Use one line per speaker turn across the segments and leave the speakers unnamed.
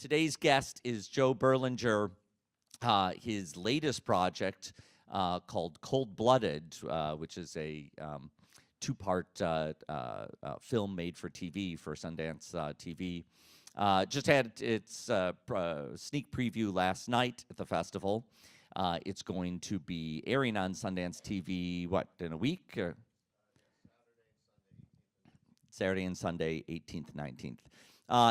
Today's guest is Joe Berlinger. His latest project called Cold Blooded, which is a two-part film made for TV, for Sundance TV. Just had its sneak preview last night at the festival. It's going to be airing on Sundance TV, what, in a week? Or? Saturday and Sunday, 18th, 19th.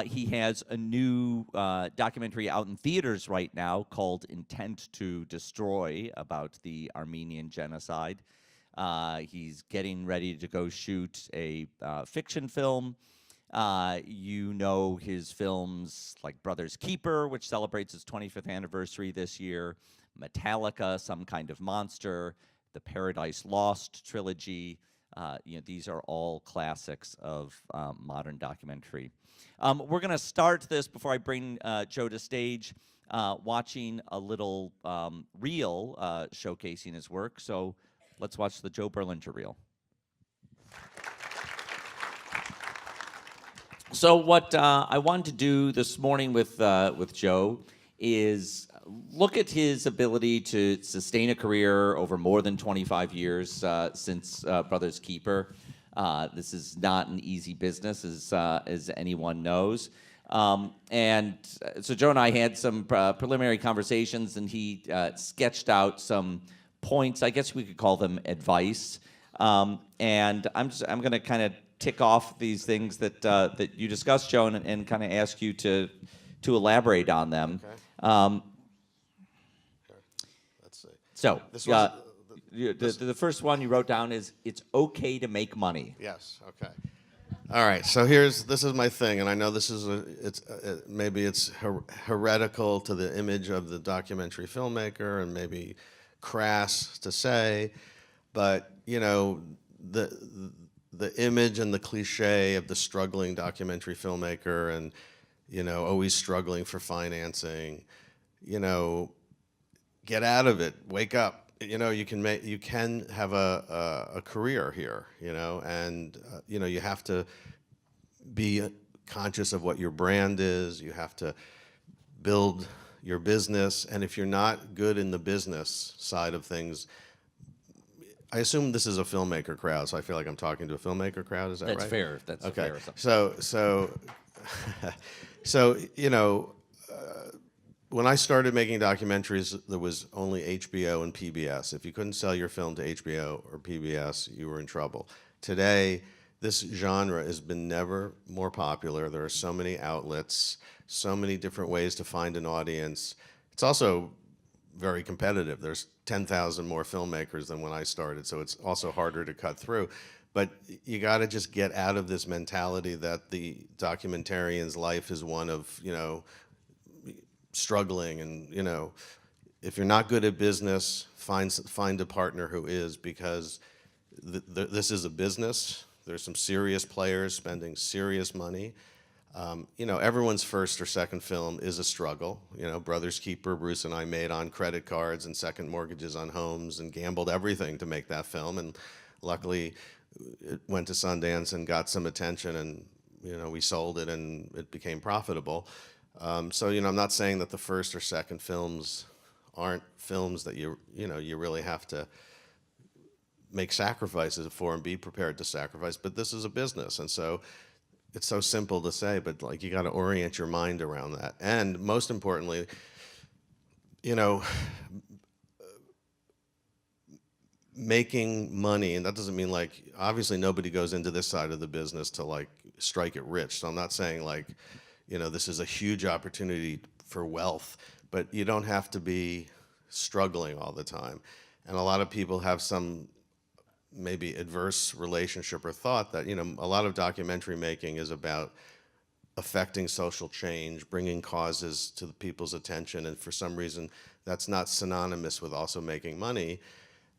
He has a new documentary out in theaters right now called Intent to Destroy, about the Armenian genocide. He's getting ready to go shoot a fiction film. You know his films like Brother's Keeper, which celebrates its 25th anniversary this year, Metallica, Some Kind of Monster, the Paradise Lost trilogy. These are all classics of modern documentary. We're going to start this, before I bring Joe to stage, watching a little reel showcasing his work. So let's watch the Joe Berlinger reel. So what I wanted to do this morning with Joe is look at his ability to sustain a career over more than 25 years since Brother's Keeper. This is not an easy business, as anyone knows. And so Joe and I had some preliminary conversations, and he sketched out some points. I guess we could call them advice. And I'm going to kind of tick off these things that you discussed, Joe, and kind of ask you to elaborate on them.
Okay. Let's see.
So
This
the first one you wrote down is, it's okay to make money.
Yes. Okay. All right. So this is my thing, and I know this is maybe it's heretical to the image of the documentary filmmaker, and maybe crass to say, but the image and the cliche of the struggling documentary filmmaker, and always struggling for financing, get out of it, wake up. You can have a career here, and you have to be conscious of what your brand is. You have to build your business, and if you're not good in the business side of things, I assume this is a filmmaker crowd, so I feel like I'm talking to a filmmaker crowd. Is that right?
That's fair. That's
okay.
Fair.
So when I started making documentaries, there was only HBO and PBS. If you couldn't sell your film to HBO or PBS, you were in trouble. Today, this genre has been never more popular. There are so many outlets, so many different ways to find an audience. It's also very competitive. There's 10,000 more filmmakers than when I started, so it's also harder to cut through. But you got to just get out of this mentality that the documentarian's life is one of, struggling, and if you're not good at business, find a partner who is, because this is a business. There's some serious players spending serious money. Everyone's first or second film is a struggle. Brother's Keeper, Bruce and I made on credit cards and second mortgages on homes, and gambled everything to make that film, and luckily it went to Sundance and got some attention, and we sold it and it became profitable. So I'm not saying that the first or second films aren't films that you really have to make sacrifices for and be prepared to sacrifice, but this is a business, and so it's so simple to say, but like, you got to orient your mind around that. And most importantly, making money, and that doesn't mean like, obviously nobody goes into this side of the business to like strike it rich. So I'm not saying like, this is a huge opportunity for wealth, but you don't have to be struggling all the time. And a lot of people have some maybe adverse relationship or thought that, a lot of documentary making is about affecting social change, bringing causes to the people's attention, and for some reason that's not synonymous with also making money.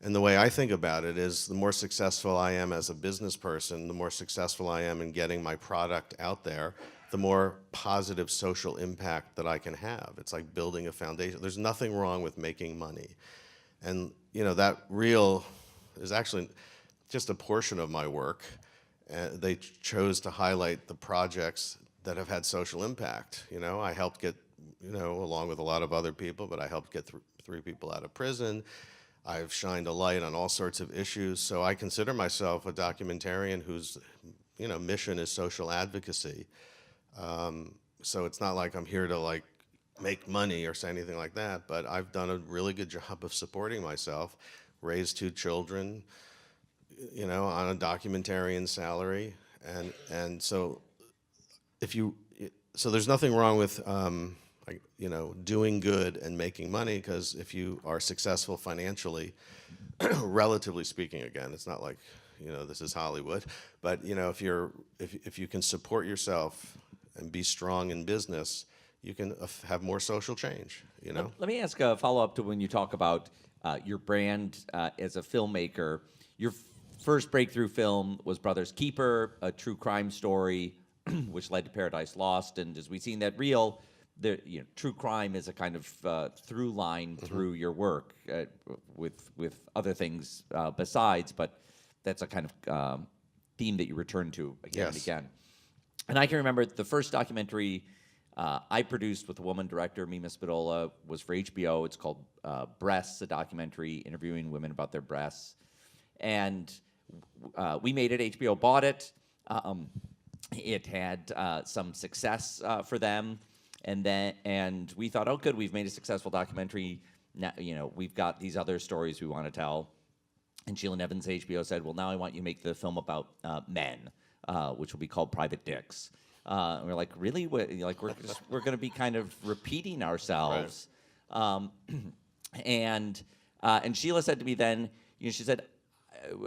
And the way I think about it is, the more successful I am as a business person, the more successful I am in getting my product out there, the more positive social impact that I can have. It's like building a foundation. There's nothing wrong with making money. And that reel is actually just a portion of my work. They chose to highlight the projects that have had social impact. You know, I helped get, along with a lot of other people, but I helped get 3 people out of prison. I've shined a light on all sorts of issues. So I consider myself a documentarian whose, mission is social advocacy. So it's not like I'm here to like make money or say anything like that, but I've done a really good job of supporting myself, raised 2 children, on a documentarian salary. And so if you, so there's nothing wrong with, doing good and making money, because if you are successful financially, relatively speaking, again, it's not like, this is Hollywood, but, if you can support yourself and be strong in business, you can have more social change,
Let me ask a follow-up to when you talk about your brand as a filmmaker. Your first breakthrough film was Brothers Keeper, a true crime story, which led to Paradise Lost. And as we've seen that reel, true crime is a kind of through line through your work, with other things besides, but that's a kind of theme that you return to again and
Yes.
again. And I can remember the first documentary I produced with a woman director, Mima Spadola, was for HBO. It's called Breasts, a documentary interviewing women about their breasts. And we made it. HBO bought it. It had some success for them, and we thought, oh, good, we've made a successful documentary. Now, we've got these other stories we want to tell. And Sheila Nevins, HBO, said, well, now I want you to make the film about men, which will be called Private Dicks. And we're like, really? We're going to be kind of repeating ourselves. Right. And Sheila said to me then, she said,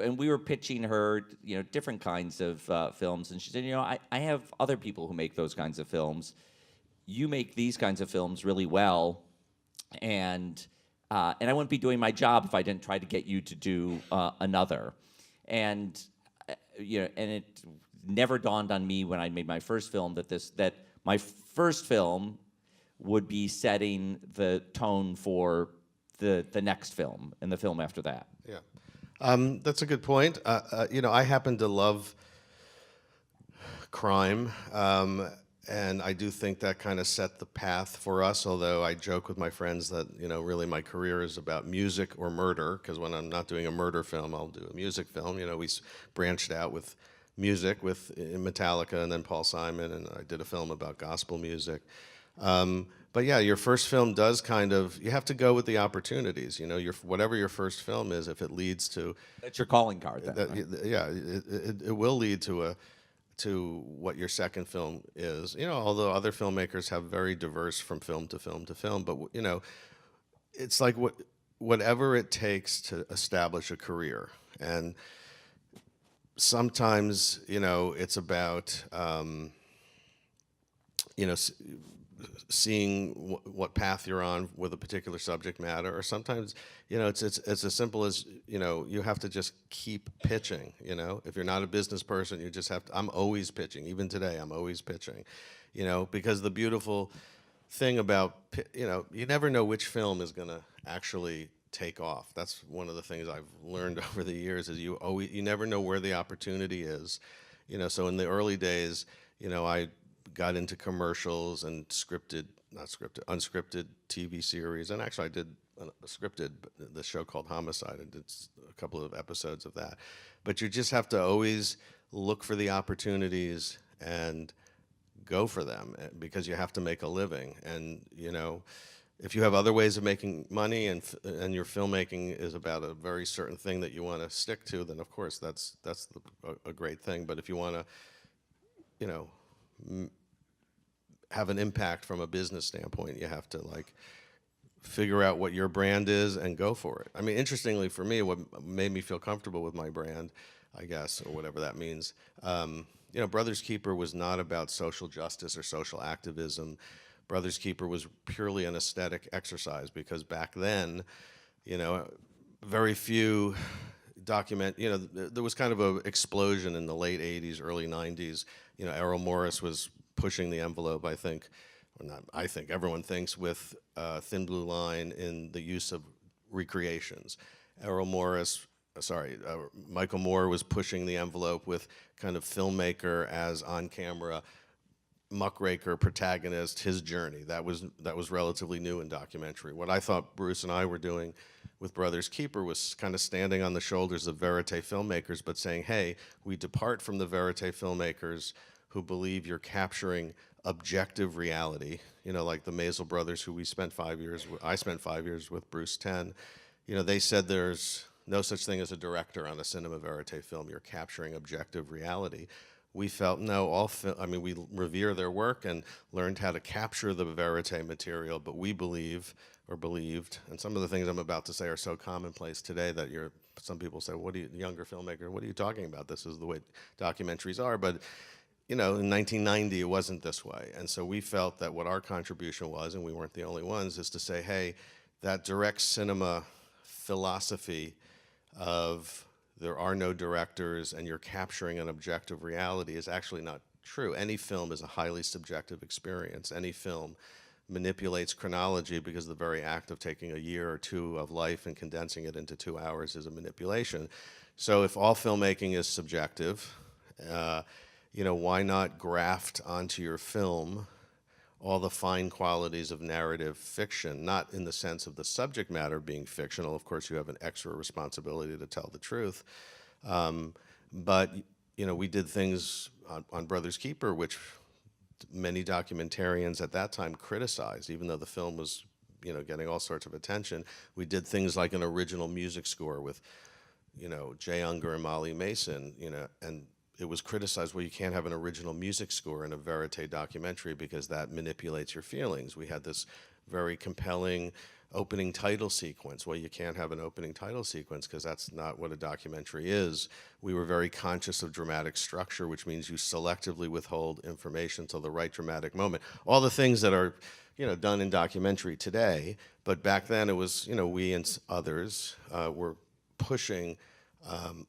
and we were pitching her, different kinds of films, and she said, I have other people who make those kinds of films. You make these kinds of films really well, and I wouldn't be doing my job if I didn't try to get you to do another. And and it never dawned on me when I made my first film that my first film would be setting the tone for the next film and the film after that.
Yeah. That's a good point. I happen to love crime, and I do think that kind of set the path for us, although I joke with my friends that, really my career is about music or murder, because when I'm not doing a murder film, I'll do a music film. We branched out with music with Metallica and then Paul Simon, and I did a film about gospel music. But yeah, your first film does you have to go with the opportunities. Whatever your first film is, if it leads to,
that's your calling card. Then, right?
Yeah, it will lead to what your second film is. Although other filmmakers have very diverse from film to film to film, but it's like whatever it takes to establish a career. And sometimes, it's about seeing what path you're on with a particular subject matter, or sometimes, it's as simple as, you have to just keep pitching. If you're not a business person, you just have to. I'm always pitching. Even today, I'm always pitching. Because the beautiful thing about, you never know which film is going to actually take off. That's one of the things I've learned over the years, is you never know where the opportunity is. So in the early days, I got into commercials and unscripted TV series, and actually I did a scripted, the show called Homicide. I did a couple of episodes of that. But you just have to always look for the opportunities and go for them, because you have to make a living. And if you have other ways of making money, and your filmmaking is about a very certain thing that you want to stick to, then of course that's a great thing. But if you want to, have an impact from a business standpoint, you have to figure out what your brand is and go for it. I mean, interestingly for me, what made me feel comfortable with my brand, I guess, or whatever that means, Brothers Keeper was not about social justice or social activism. Brothers Keeper was purely an aesthetic exercise, because back then, very few there was kind of an explosion in the late 80s, early 90s. Errol Morris was pushing the envelope, I think, or not, I think, everyone thinks, with Thin Blue Line in the use of recreations. Michael Moore was pushing the envelope with kind of filmmaker as on-camera muckraker protagonist, his journey. That was relatively new in documentary. What I thought Bruce and I were doing with Brothers Keeper was kind of standing on the shoulders of verite filmmakers, but saying, hey, we depart from the verite filmmakers who believe you're capturing objective reality. You know, like the Maisel brothers, who we spent 5 years with, I spent 5 years with, Bruce 10. You know, they said there's no such thing as a director on a cinema verite film. You're capturing objective reality. We felt, no, I mean, we revere their work and learned how to capture the verite material, but we believe, or believed, and some of the things I'm about to say are so commonplace today that some people say, younger filmmaker, what are you talking about? This is the way documentaries are. But, you know, in 1990, it wasn't this way. And so we felt that what our contribution was, and we weren't the only ones, is to say, hey, that direct cinema philosophy of there are no directors and you're capturing an objective reality is actually not true. Any film is a highly subjective experience. Any film manipulates chronology because the very act of taking a year or two of life and condensing it into 2 hours is a manipulation. So if all filmmaking is subjective, you know, why not graft onto your film all the fine qualities of narrative fiction, not in the sense of the subject matter being fictional. Of course, you have an extra responsibility to tell the truth. But, you know, we did things on Brothers Keeper, which many documentarians at that time criticized, even though the film was, you know, getting all sorts of attention. We did things like an original music score with, you know, Jay Unger and Molly Mason, you know, and it was criticized, well, you can't have an original music score in a verite documentary because that manipulates your feelings. We had this very compelling opening title sequence. Well, you can't have an opening title sequence because that's not what a documentary is. We were very conscious of dramatic structure, which means you selectively withhold information till the right dramatic moment. All the things that are, you know, done in documentary today, but back then it was, you know, we and others were pushing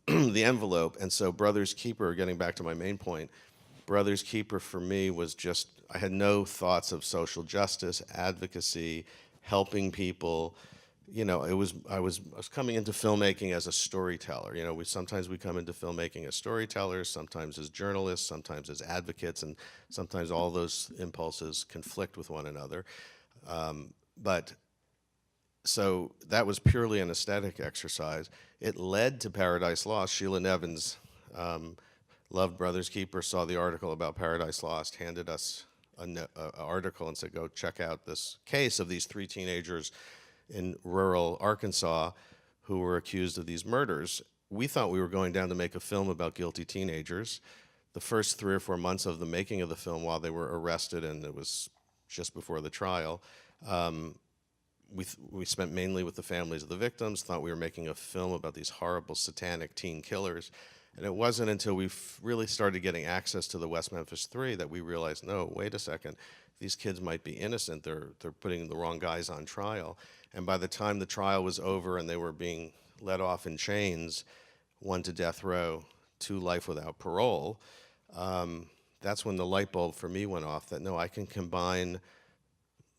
the envelope. And so Brothers Keeper, getting back to my main point, Brothers Keeper for me was just, I had no thoughts of social justice, advocacy, helping people. You know, I was coming into filmmaking as a storyteller. You know, sometimes we come into filmmaking as storytellers, sometimes as journalists, sometimes as advocates, and sometimes all those impulses conflict with one another. But so that was purely an aesthetic exercise. It led to Paradise Lost. Sheila Nevins loved Brothers Keeper, saw the article about Paradise Lost, handed us an article and said, go check out this case of these 3 teenagers in rural Arkansas who were accused of these murders. We thought we were going down to make a film about guilty teenagers. The first 3 or 4 months of the making of the film, while they were arrested, and it was just before the trial, we spent mainly with the families of the victims, thought we were making a film about these horrible satanic teen killers. And it wasn't until we really started getting access to the West Memphis 3 that we realized, no, wait a second, these kids might be innocent. They're putting the wrong guys on trial. And by the time the trial was over and they were being let off in chains, 1 to death row, 2 life without parole, that's when the light bulb for me went off that, no, I can combine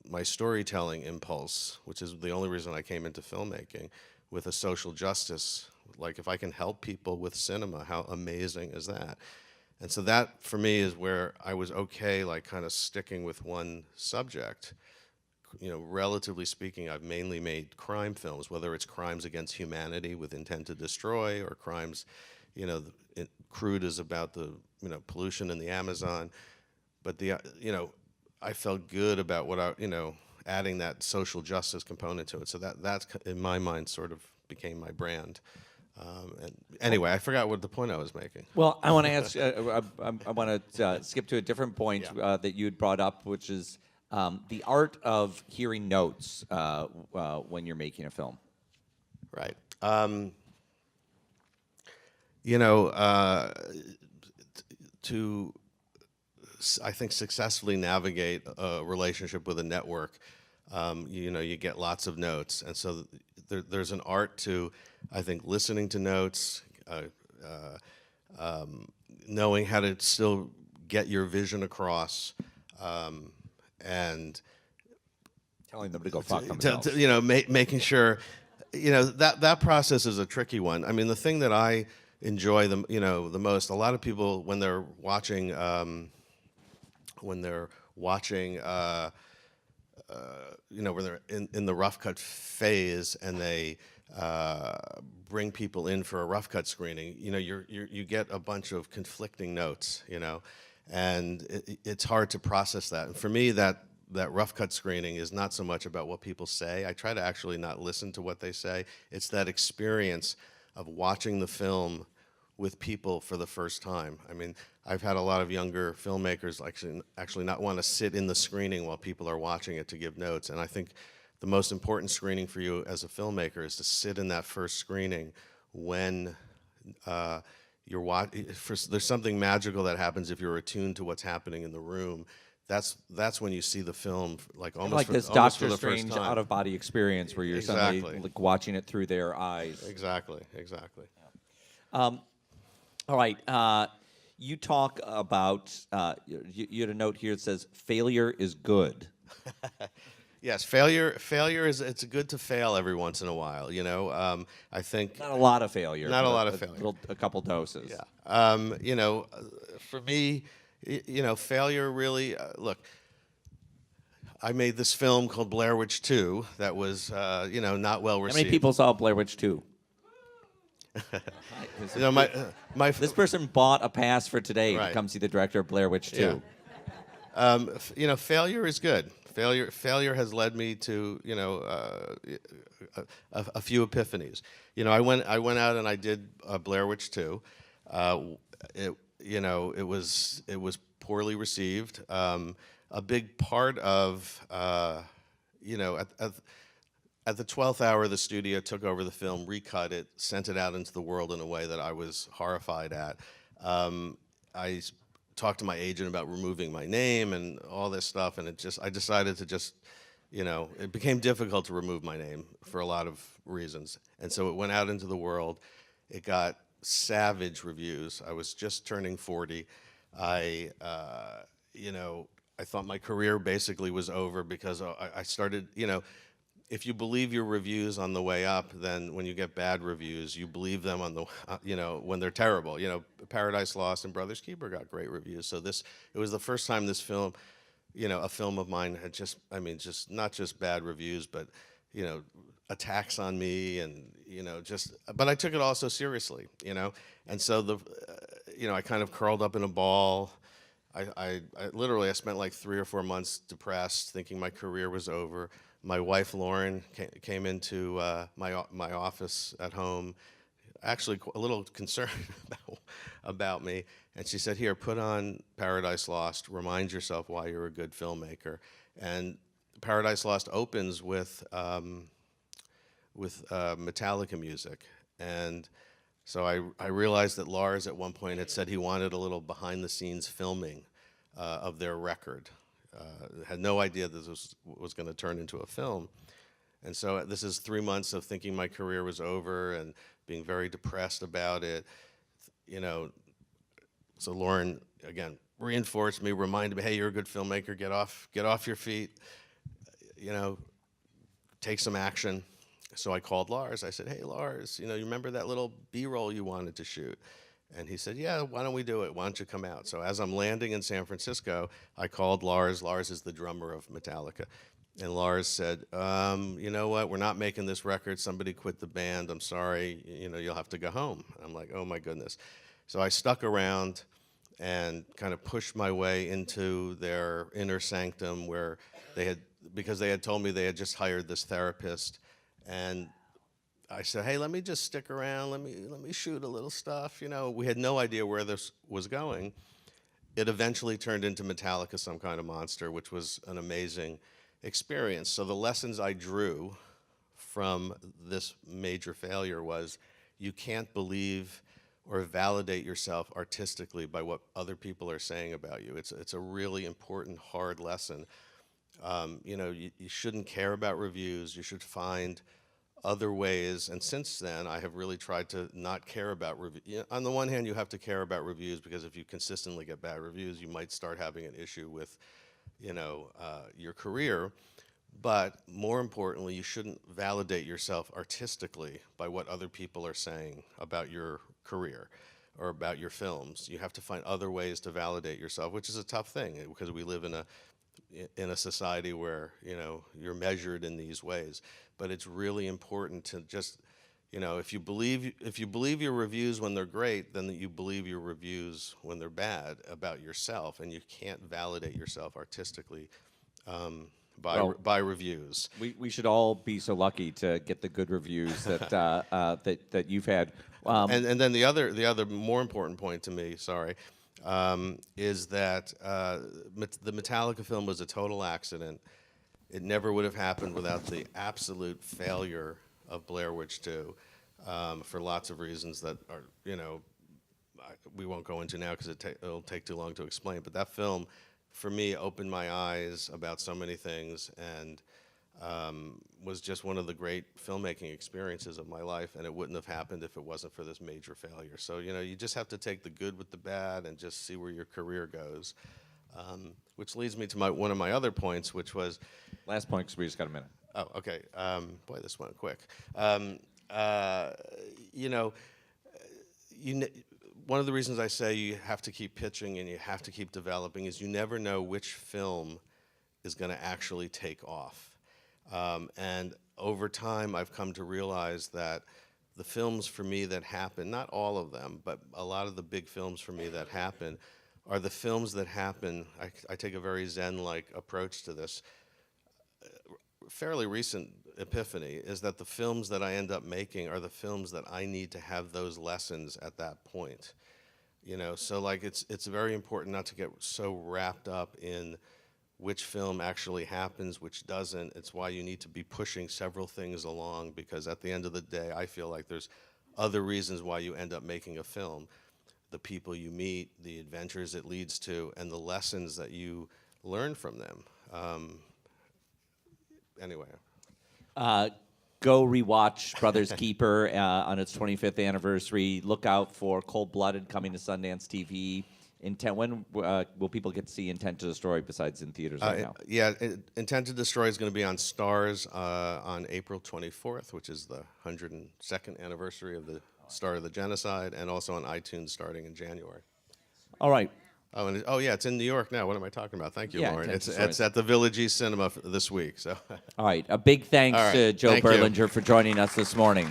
my storytelling impulse, which is the only reason I came into filmmaking, with a social justice. Like, if I can help people with cinema, how amazing is that? And so that, for me, is where I was okay, like, kind of sticking with one subject. You know, relatively speaking, I've mainly made crime films, whether it's crimes against humanity with intent to destroy, or crimes, you know, Crude is about the, you know, pollution in the Amazon. But the, you know, I felt good about what adding that social justice component to it. So that's, in my mind, sort of became my brand. And anyway, I forgot what the point I was making.
Well, I want to ask. I want to skip to a different point that you had brought up, which is the art of hearing notes when you're making a film.
Right. You know, to I think successfully navigate a relationship with a network, you know, you get lots of notes, and so there's an art to, I think, listening to notes, knowing how to still get your vision across, and
telling them to go fuck themselves.
You know, making sure, you know, that process is a tricky one. I mean, the thing that I enjoy the most, a lot of people when they're watching when they're watching, when they're in the rough cut phase and they bring people in for a rough cut screening, you get a bunch of conflicting notes, and it's hard to process that. And for me, that rough cut screening is not so much about what people say. I try to actually not listen to what they say. It's that experience of watching the film with people for the first time. I mean, I've had a lot of younger filmmakers actually not want to sit in the screening while people are watching it to give notes. And I think the most important screening for you as a filmmaker is to sit in that first screening when you're watching. There's something magical that happens if you're attuned to what's happening in the room. That's when you see the film
Like this
almost for
Doctor
the first
Strange
time.
out of body experience where you're suddenly
Exactly.
like watching it through their eyes.
Exactly.
All right. You talk about, you had a note here that says, failure is good.
Yes, failure is, it's good to fail every once in a while, I think
Not a lot of failure.
Not
but
a lot of failure.
A couple doses.
Yeah. For me, failure really, look, I made this film called Blair Witch 2 that was, not well
How
received.
many people saw Blair Witch 2? This person bought a pass for today to
Right.
come see the director of Blair Witch 2.
Yeah. Failure is good. Failure has led me to, a few epiphanies. I went out and I did Blair Witch 2. It was poorly received. A big part of, at the 12th hour, the studio took over the film, recut it, sent it out into the world in a way that I was horrified at. I talked to my agent about removing my name and all this stuff, and I decided to just, it became difficult to remove my name for a lot of reasons. And so it went out into the world. It got savage reviews. I was just turning 40. I thought my career basically was over because I started, if you believe your reviews on the way up, then when you get bad reviews, you believe them on the, when they're terrible. Paradise Lost and Brothers Keeper got great reviews. So it was the first time this film, a film of mine had just not just bad reviews, but, attacks on me and, but I took it all so seriously, and so I kind of curled up in a ball. I literally spent like 3 or 4 months depressed, thinking my career was over. My wife Lauren came into my office at home, actually a little concerned about me, and she said, "Here, put on Paradise Lost. Remind yourself why you're a good filmmaker." And Paradise Lost opens with Metallica music, and so I realized that Lars at one point had said he wanted a little behind-the-scenes filming of their record. Had no idea that this was going to turn into a film. And so this is 3 months of thinking my career was over and being very depressed about it. So Lauren, again, reinforced me, reminded me, hey, you're a good filmmaker, get off your feet, take some action. So I called Lars. I said, hey, Lars, you remember that little B-roll you wanted to shoot? And he said, yeah, why don't we do it? Why don't you come out? So as I'm landing in San Francisco, I called Lars. Lars is the drummer of Metallica. And Lars said, you know what? We're not making this record. Somebody quit the band. I'm sorry. You'll have to go home. I'm like, oh, my goodness. So I stuck around and kind of pushed my way into their inner sanctum where because they had told me they had just hired this therapist. And I said, hey, let me just stick around. Let me shoot a little stuff. We had no idea where this was going. It eventually turned into Metallica, Some Kind of Monster, which was an amazing experience. So the lessons I drew from this major failure was you can't believe or validate yourself artistically by what other people are saying about you. It's a really important, hard lesson. You shouldn't care about reviews. You should find other ways, and since then, I have really tried to not care about reviews. On the one hand, you have to care about reviews because if you consistently get bad reviews, you might start having an issue with, your career. But more importantly, you shouldn't validate yourself artistically by what other people are saying about your career or about your films. You have to find other ways to validate yourself, which is a tough thing because we live in a society where, you know, you're measured in these ways. But it's really important to just, you know, if you believe your reviews when they're great, then you believe your reviews when they're bad about yourself, and you can't validate yourself artistically by reviews.
We should all be so lucky to get the good reviews that that you've had.
And then the other more important point to me, sorry, is that the Metallica film was a total accident. It never would have happened without the absolute failure of Blair Witch 2, for lots of reasons that are, you know, we won't go into now because it'll take too long to explain. But that film, for me, opened my eyes about so many things, and was just one of the great filmmaking experiences of my life, and it wouldn't have happened if it wasn't for this major failure. So, you know, you just have to take the good with the bad and just see where your career goes. Which leads me to one of my other points, which was...
Last point, because we just got a minute.
Oh, okay. Boy, this went quick. You know, one of the reasons I say you have to keep pitching and you have to keep developing is you never know which film is going to actually take off. And over time, I've come to realize that the films for me that happen, not all of them, but a lot of the big films for me that happen, are the films that happen. I take a very Zen-like approach to this. Fairly recent epiphany is that the films that I end up making are the films that I need to have those lessons at that point. You know, so like it's very important not to get so wrapped up in which film actually happens, which doesn't. It's why you need to be pushing several things along, because at the end of the day, I feel like there's other reasons why you end up making a film. The people you meet, the adventures it leads to, and the lessons that you learn from them. Anyway.
Go rewatch Brothers Keeper on its 25th anniversary. Look out for Cold Blooded coming to Sundance TV. When will people get to see Intent to Destroy besides in theaters right now?
Yeah, Intent to Destroy is going to be on Stars on April 24th, which is the 102nd anniversary of the start of the genocide, and also on iTunes starting in January.
All right.
Oh, yeah, it's in New York now. What am I talking about? Thank you,
Yeah,
Lauren. It's at the Village East Cinema this week. So.
All right. A big thanks
All right.
to Joe
Thank you.
Berlinger for joining us this morning.